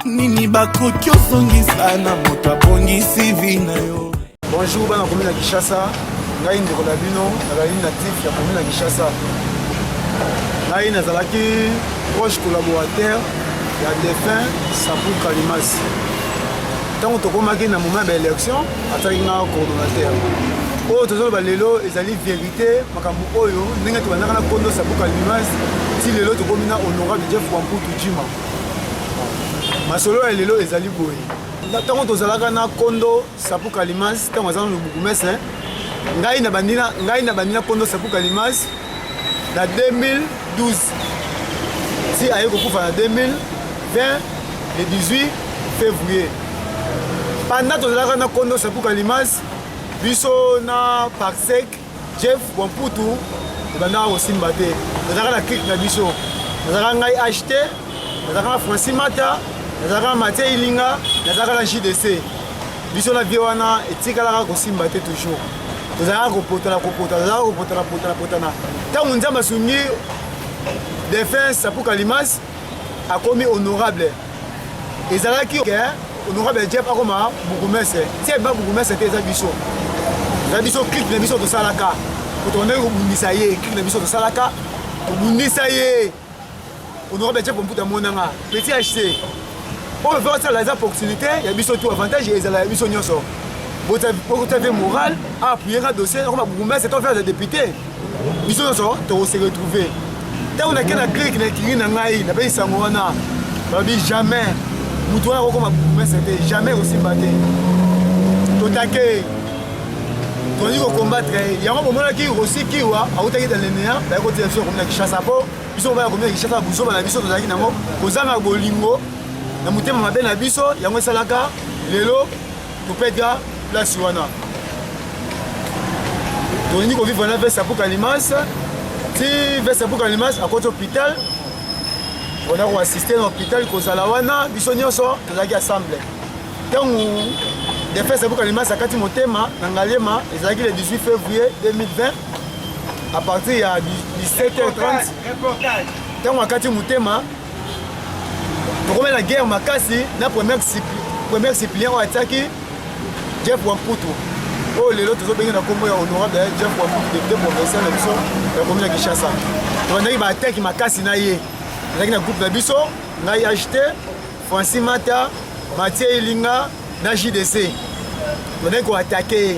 nini bakoki osongisa na moto abongisi vi na yo. Bonjour bana commune ya Kinshasa, ngai ndeko na bino nazali natif ya commune ya Kinshasa. Ngai nazalaki proche collaborateur ya défunt Sapou Kalimas. Ntango tokomaki na moment ya élection ataki nga coordonnateur. Oyo tozoloba lelo ezali vérité makambo oyo ndenge tobandaka na kondo Sapou Kalimas ti lelo tokomi na honorable Jeff Wamputu Jima. Masolo ya lelo ezali boye. Ntango tozalaka na kondo Sapou Kalimas ntango azala na Bukumese ngai na bandina kondo Sapou Kalimas na 2012 si aye kokufa na 2020 le 18 février. Pendant tozalaka na kondo Sapou Kalimas biso na Parsec Jeff Wamputu ebandaka kosimba te. Tozalaka na clique na biso. Tozalaka ngai acheté, tozalaka na Francis Mata, tozalaka na Mathieu Ilinga, tozalaka na JDC. Biso na vie wana etikalaka kosimba te toujours. Tozalaka kopotana, tozalaka kopotana. Ntango Nzambe asungi défunt Sapou Kalimas akomi honorable. Ezalaki honorable Jeff akoma Bukumese. Si eba Bukumese te eza biso. Eza biso clique na biso tosalaka. Kotonde kobundisa ye, clique na biso tosalaka. Kobundisa ye. Honorable Jeff Wamputu amonanga. Petit HC. On veut faire la opportunité, il y a biso tout avantage et la biso nyonso. Vous avez moral à appuyer un dossier, on va vous mettre c'est faire des députés. Biso nyonso, tu se retrouver. Tant on a qu'un clic na kiri na ngai, na ba sangwana. Babi jamais. Mutu wana ko ma vous c'était jamais aussi batté. Totake. On dit qu'on combattre, il y a un moment qui aussi qui wa, a utaki dans les néants, ba ko télévision comme na Kinshasa po. Biso ba ko na Kinshasa buso ba na biso tozaki nango, kozanga bolingo. Na mutema mabe na biso yango esalaka lelo topeta place wana tolingi kovivre na vers Sapou Kalimas ti vers Sapou Kalimas akoti hôpital on a koassiste na hôpital kozala wana biso nyonso tozalaki ensemble ntango défunt Sapou Kalimas akati motema na Ngaliema ezalaki le 18 février 2020 à partir ya 17h30 ntango akati motema tokomela la guerre makasi na première suppléant oyo atiaki Jeff Wamputu oyo lelo tozobengi na kombo ya honorable Jeff Wamputu député provincial na biso ya commune ya Kinshasa tobandaki baataki makasi na ye ezalaki na groupe na biso ngai acheté Francis Mata Mathieu Ilinga na JDC tobandaki koatake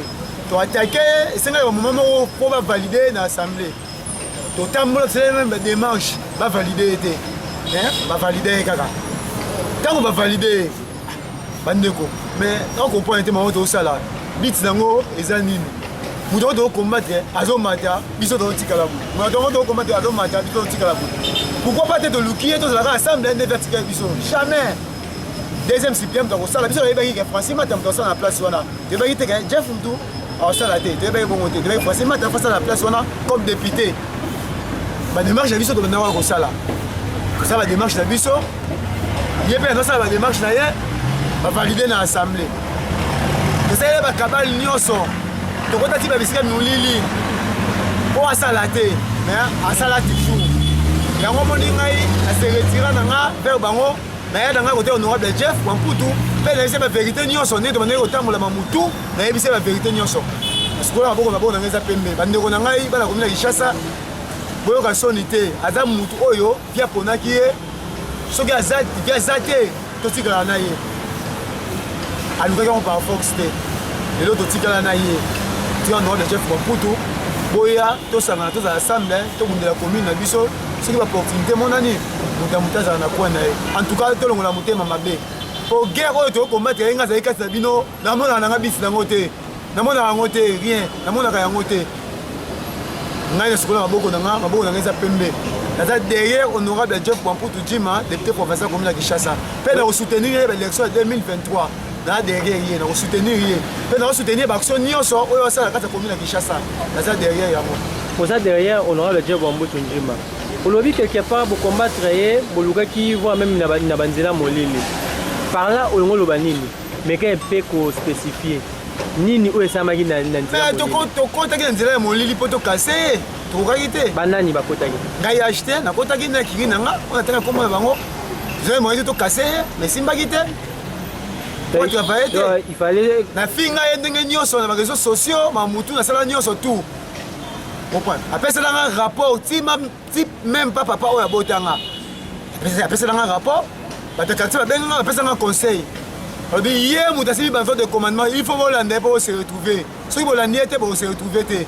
toatake esengaki bamoment moko mpo bavalide na assemblée totambola tosele même badémarche bavalide te bavalide kaka ntango bavalide bandeko mais okomprendre te mamoto osala biti nango eza nini moto oyo tokokombattre azomata biso tozotikala boye moto oyo tokokombattre azomata biso tozotikala boye pourquoi pas te toluki ye tozalaka ensemble nde vertical biso jamais deuxième suppléant moto akosala biso toyebaki ke Francis Mata moto asala na place wana toyebaki te ke Jeff Wamputu akosala te toyebaki bongo te toyebaki Francis Mata afasala na place wana comme député badémarche na biso tobandaka wana kosala badémarche na biso ye mpe azosala badémarche na ye bavalide na assemblée tosaleli bakabale nyonso tokotaki babisika molili mpo asala te mais asala toujours yango moni ngai aseretira na nga vers bango naya na ngai kote honorable Jeff Wamputu mpe nayebisi bavérité nyonso ndenge tobandaki kotambola mamutu nayebisi bavérité nyonso sikoyo maboko na ngai eza pembe bandeko na ngai bana komina Kinshasa boyoka soni te aza mutu oyo via ponaki ye soki aza te totikala na ye alukaki yango par force te lelo totikala na ye tika honorable Jeff Wamputu boya tosangana tozala ensemble tobundela commune na biso soki baopportunité monani moto ya moto azala na coin na ye en tout cas tolongola motema mabe po guerre oyo tokokombattre ye nga azali kati na bino namonaka nanga bisi nango te namonaka yango te rien namonaka yango te ngai na sikola maboko na nga eza pembe naza derrière honorable Jeff Wamputu Jima député provincial commune ya Kinshasa mpe na kosoutenir ye baélection ya 2023 naza derrière ye na kosoutenir ye mpe na kosoutenir baaction nyonso oyo asala kati ya commune ya Kinshasa naza derrière yango oza derrière honorable Jeff Wamputu Jima olobi quelque part bocombattre ye bolukaki voire même na banzela molili par là olongo oloba nini meka mpe kospécifie nini oyo esamaki na nzela tokotaki na nzela ya molili mpo tokase ye tokokaki te banani bakotaki ngai acheté nakotaki na kiri na nga mpona tanga komona bango J'ai moyen de casser, mais si je il fallait. Na finga ndenge nyonso na réseaux sociaux, ma mutu na sala nyonso tout. Comprendre. Après ça un rapport, si même pas papa ou abotanga. Après ça un rapport, ba te quartier ba benga après ça un conseil. On dit hier mutu si ba de commandement, il faut volanda pour se retrouver. Si volanda était pour se retrouver té.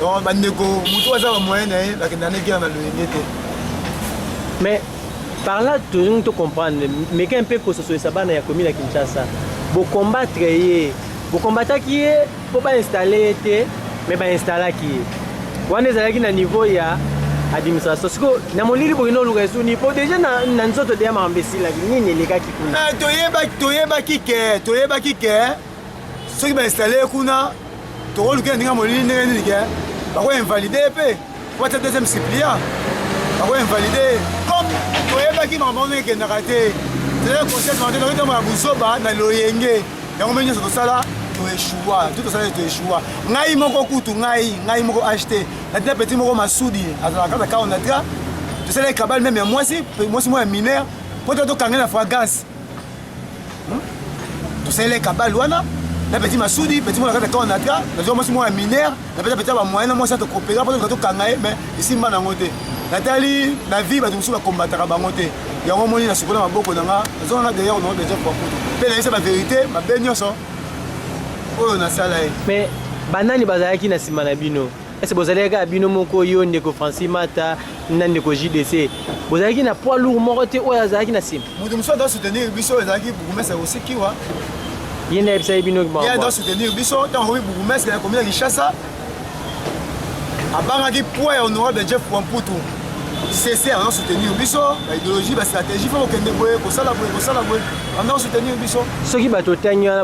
Donc ba ndeko mutu aza ba moyen na ba kendane guerre na loyauté. Mais par là, tout le monde comprend. Mais quand un peu que ce soit ça, il y a commune à Kinshasa. Pour combattre, pour combattre qui est, pour pas installer, mais pas installer qui est. On est à un niveau il y a administration. Parce que dans mon livre, il y a un niveau déjà dans notre autre débat imbécile là, il y a les gars qui coulent. Toyeba qui ceux qui vont installer kuna, tu vois le gars dans mon livre, bah ouais invalidé peu. Quoi être deuxième suppléant? Bah ouais invalidé. Toyeba qui m'a demandé qu'il n'a raté. C'est le conseil de l'autorité de Busoba dans l'Oyenge. Donc on sur ça tu échoues, tout ça tu échoues. Ngai moko kutu ngai moko acheter. La dernière petit moko masudi à la carte on a tra. Tu sais les cabales même moi moi mineur pour te donner la fragance. Tu sais les cabales wana la petit masudi petit moko la carte on a tra. Moi mineur, la petit ba moyen moi ça te coopérer pour te kangai mais ici mbana ngote. Nathalie, la vie va nous combattre à Bangote. Il y a un moment où il y a un beaucoup de gens. D'ailleurs, on a déjà fait. C'est la vérité, ma belle ça. Oh, on a ça là. Mais, banani bazalaki na sima na bino. Est-ce que vous allez à bino moko yo ndeko Francis Mata, ndeko JDC. Vous allez na poids lourd moroté ou azalaki na sim. Nous doit soutenir biso ezalaki bourgmestre aussi qui wa. Il y a une bino qui il doit soutenir biso tant oui bourgmestre la commune de Kinshasa. Abangaki poids honorable Jeff Wamputu. C'est à soutenir biso, l'idéologie, la stratégie, il faut que nous on soutenir biso. Ce qui va tout tenir,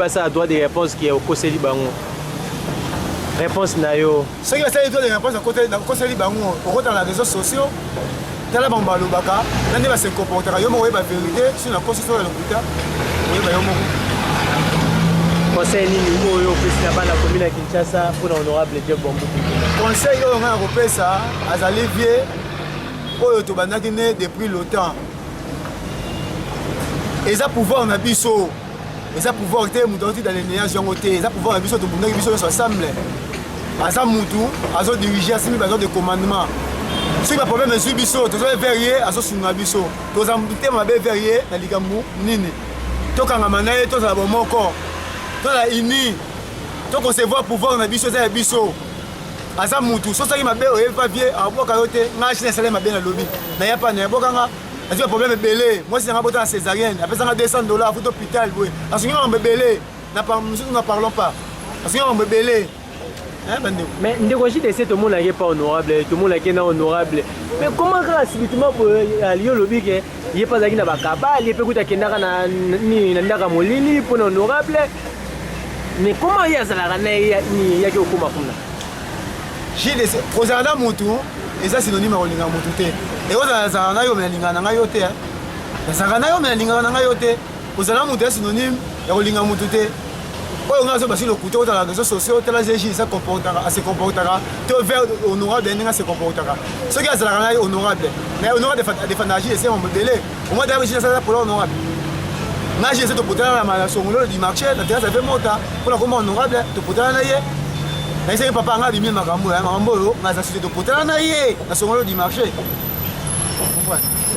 ça a droit des réponses qui est au conseil du bango. Réponse nayo. Ce qui va faire des réponses au conseil du bango, dans les réseaux sociaux, dans la bamba lobaka, on va se comporter. Il y a une vérité sur la constitution de l'hôpital. Conseil ni au président de la commune à Kinshasa pour l'honorable Jeff Wamputu. Conseil européen ça, à Olivier, au Tobanaki depuis longtemps. Et ça pouvoir on a biso, et ça pouvoir était moutonti dans les néants jongoté, ça pouvoir on a biso de bundaki biso ensemble. À ça moutou, à ça diriger à 6000 besoin de commandement. Si le problème est sur biso, tu dois vérifier à ça sur biso. Tu dois me vérifier dans les gamou nini. Tu quand amanaye tu ça bon encore. Tu la ini. Tu concevoir pouvoir on a biso ça biso. Asa mutu so ça qui m'a bien papier en bois carotte na chine salaire m'a bien na lobby na ya pas na bokanga as un problème belé moi c'est un botin césarienne après ça $200 pour l'hôpital oui parce que on belé nous ne parlons pas parce que on belé hein bande mais ndeko JDC tout le monde n'est pas honorable tout le monde est pas honorable mais comment grâce subitement pour alio lobby que il est pas zakina bakaba il peut kuta kendaka na ni ndaka molili pour honorable mais comment il y a ça la ni ya ki okuma kumna JDC kozala mutu eza synonyme ya kolinga mutu te e ozala na yo melinga na ngai yo te ezala na yo melinga na ngai yo te kozala mutu ya synonyme ya kolinga mutu te oyo nga zo basi le couteau dans les réseaux sociaux tela jeji ça comportera se comportera to vers honorable ndinga se comportera ce qui azala na honorable mais honorable de fanaji c'est mon délai au moins d'ailleurs jeji ça pour honorable nga jeji to potana na la songolo du marché la terre ça fait monta pour la comment honorable to potana na ye. Mais papa a mis ma gambo, ma société de potana na songolo du marché.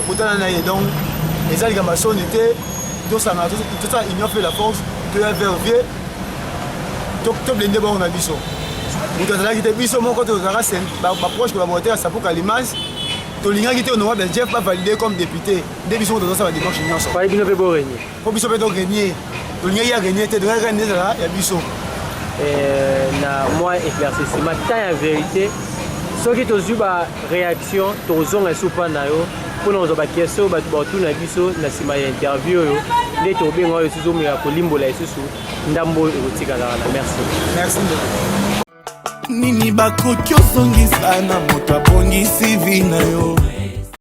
Potana donc les algamations étaient tout ça ils ont fait la force de vérifier tout blindé bon on a biso. Vous avez qui était biso mon côté aux arras ma proche collaborateur ça pour Calimans. To linga qui était honorable Jeff pas validé comme député. Des biso dans ça va dimanche nyonso. Pas bino pe bo régner. Pour biso pe do gagner. To linga ya gagner te devrait gagner là ya biso. Na moi éclaircissement tant en vérité ce qui tozu ba réaction tozonga soupa na yo pour nous ba question ba tout na biso na sima ya interview yo les to bengo yo suzu ya kolimbola isusu ndambo etikala na merci nini bakoki osongisa na moto abongisi vi na yo